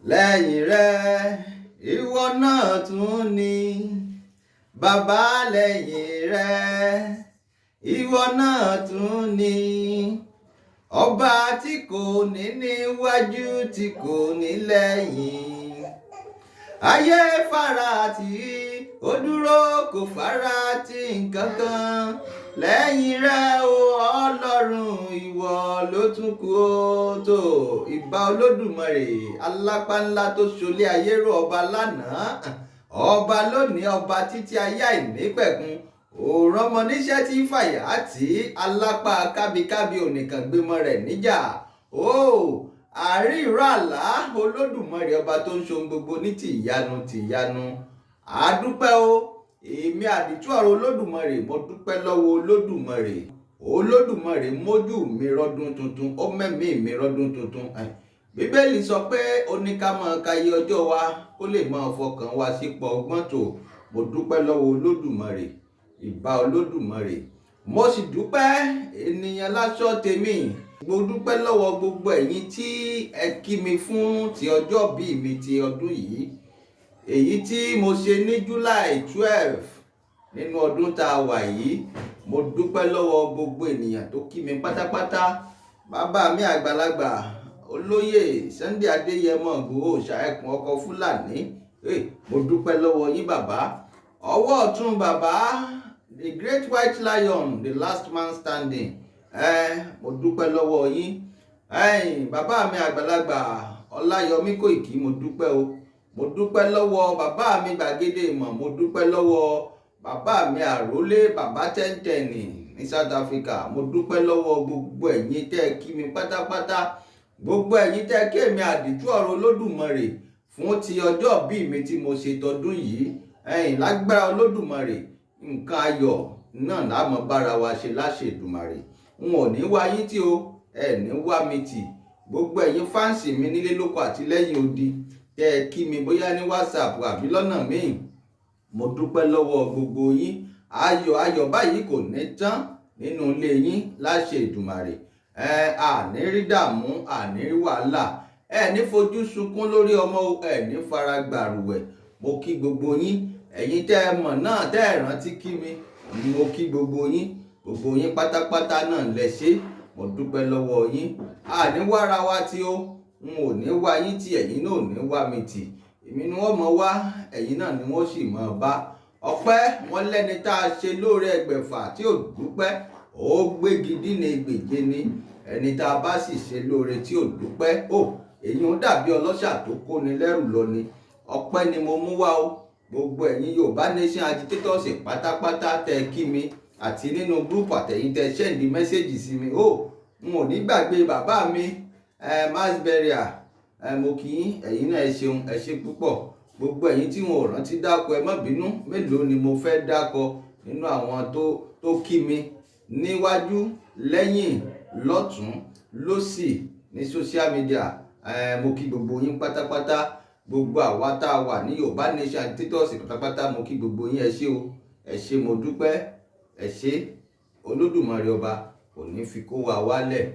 lẹ́yìn rẹ̀ ìwọ náà tún ní bàbá, lẹ́yìn rẹ̀ ìwọ náà tún ní ọba tí kò ní níwájú tí kò ní lẹ́yìn. Ayé faratì ó dúró kò faratì nǹkan kan, lẹ́yìn rẹ̀ o Ọlọ́run ìwọ ló tún kù ó. Tó ìbà Olódùmarè alápá ńlá tó ṣolé ayé ró, ọba lánàá ọba lónìí ọba títí ayé àìnípẹ̀kun, òòrùn ọmọ níṣẹ́ tí fàyà tí alápá kábíkábí onìkan gbémọ rẹ̀ níjà. Ó àrí ìró àlá Olódùmarè ọba tó ń ṣohun gbogbo ní tìyanu tìyanu. Àdúpẹ́ o, èmi àdìtú ọ̀rọ̀ Olódùmarè mo dúpẹ́ lọ́wọ́ Olódùmarè. Olódùmarè mójú mi rọ́dún tuntun, ó mẹ́mí mi rọ́dún tuntun. Bíbélì sọ pé ó ní ká máa kayé ọjọ́ wa kó lè máa fọkàn wa sípò ọgbọ́n tó. Mo dúpẹ́ lọ́wọ́ Olódùmarè, ìbà Olódùmarè. Mo sì dúpẹ́ ènìyàn láṣọ tèmi. Mo dúpẹ́ lọ́wọ́ gbogbo ẹ̀yin tí ẹ kí mi fún ti ọjọ́ bí mi ti ọdún yìí, èyí tí mo ṣe ní July 12 nínú ọdún tá a wà yìí. Mo dúpẹ́ lọ́wọ́ gbogbo ènìyàn tó kí mi pátápátá. Bàbá mi àgbàlagbà olóyè Sunday Adéyẹmọ Ìgbòho Ṣàẹkùn ọkọ̀ Fúlàní, mo dúpẹ́ lọ́wọ́ yín bàbá. Ọwọ́ ọ̀tún bàbá, the great white lion, the last man standing, mo dúpẹ́ lọ́wọ́ yín. Bàbá mi àgbàlagbà Ọláyọmí Kóìkí, mo dúpẹ́ o. Mo dúpẹ́ lọ́wọ́ bàbá mi Gbàgede Ìmọ̀, mo dúpẹ́ lọ́wọ́ bàbá mi àrólé bàbá tẹ́ntẹ́nì ní South Africa. Mo dúpẹ́ lọ́wọ́ gbogbo ẹ̀yin tẹ́ kí mi pátápátá, gbogbo ẹ̀yin tẹ́ kí èmi àdìtú ọ̀rọ̀ Olódùmarè fún ti ọjọ́ bí mi tí mo ṣe tọdún yìí. Lágbára Olódùmarè nǹkan ayọ̀ náà la máa bára wa ṣe láṣẹ Èdùmàrè. N ò ní wá yín tí o, ẹ ní wá mi tì. Gbogbo ẹ̀yin fáǹsì mi nílé lóko àti lẹ́yìn odi tẹ́ kí mi bóyá ní WhatsApp àbí lọ́nà míì, mo dúpẹ́ lọ́wọ́ gbogbo yín. Ayọ̀ báyìí kò ní tán nínú ilé yín láṣẹ Èdùmàrè. Àní rí dààmú, àní rí wàhálà, ẹ ní fojú sunkún lórí ọmọ, ẹ ní fara gbàrúwẹ̀. Mo kí gbogbo yín, ẹ̀yin tẹ́ ẹ mọ̀ náà tẹ́ ẹ rántí kí mi, mo kí gbogbo yín pátápátá náà lẹ ṣé. Mo dúpẹ́ lọ́wọ́ yín. Àní wára wa tí ó, n ò ní wá yín tí ẹ̀yin náà ò ní wá mi tì. Èmi ni wọ́n mọ̀ wá, ẹ̀yin náà ni wọ́n sì mọ̀ bá. Ọpẹ́ wọn lẹ́ni tá a ṣe lóore ẹgbẹ̀fà tí ò dúpẹ́, ó gbégi dínà egbèje ni. Ẹni tá a bá sì ṣe lóore tí ò dúpẹ́, èyí ń dàbí ọlọ́ṣà tó kóni lẹ́rù lọ ni. Ọpẹ́ ni mo mú wá o. Gbogbo ẹ̀yin Yorùbá Nation agitators pátápátá tẹ́ kí mi, àti nínú gúrùpù àtẹ̀yin tẹ́ sẹ́ndì mẹ́sẹ́jì sí mi. N ò ní gbàgbé bàbá mi mass burial. Mo kí yín, ẹ̀yin náà ẹ ṣeun, ẹ ṣé púpọ̀. Gbogbo ẹ̀yin tí wọn ò rántí dákọ, ẹ má bínú. Mélòó ni mo fẹ́ dákọ nínú àwọn tó kí mi níwájú, lẹ́yìn, lọ́tún, lósì ní social media. Mo kí gbogbo yín pátápátá. Gbogbo àwa tá a wà ní Yorùbá Nation agitators pátápátá, mo kí gbogbo yín, ẹ ṣé o. Ẹ ṣé, mo dúpẹ́. Ẹ ṣé. Olódùmarè ọba kò ní fi kó wa wálẹ̀.